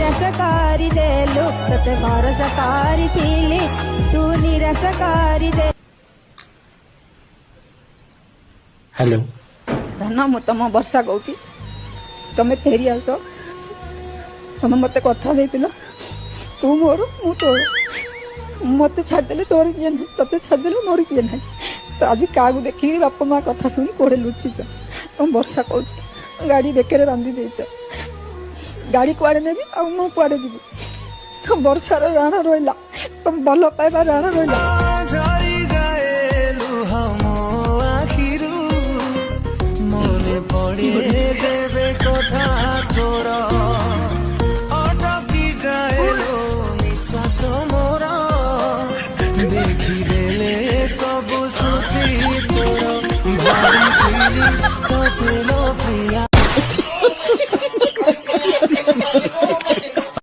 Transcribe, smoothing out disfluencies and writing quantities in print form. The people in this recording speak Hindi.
निराश करी देलु तते भरोसा करिथिली तू निराश करी दे। हेलो धन मु तुम वर्षा कहूँ तुम फेरी आस तुम मत कथा देथिल तू मोर मु तोर मत छाड़देले तोर किए ना ते छाड़देले मोर किए ना तो आज क्या देखिक बापा माँ कथा शुणी कौड़े लुचिच तुम वर्षा कहूँ गाड़ी बेकर बांधि देच गाड़ी कुआड़े नेबी आ मु कुआड़े जीवी तुम वर्षार राण रहा तुम भल पाइबा राण रहा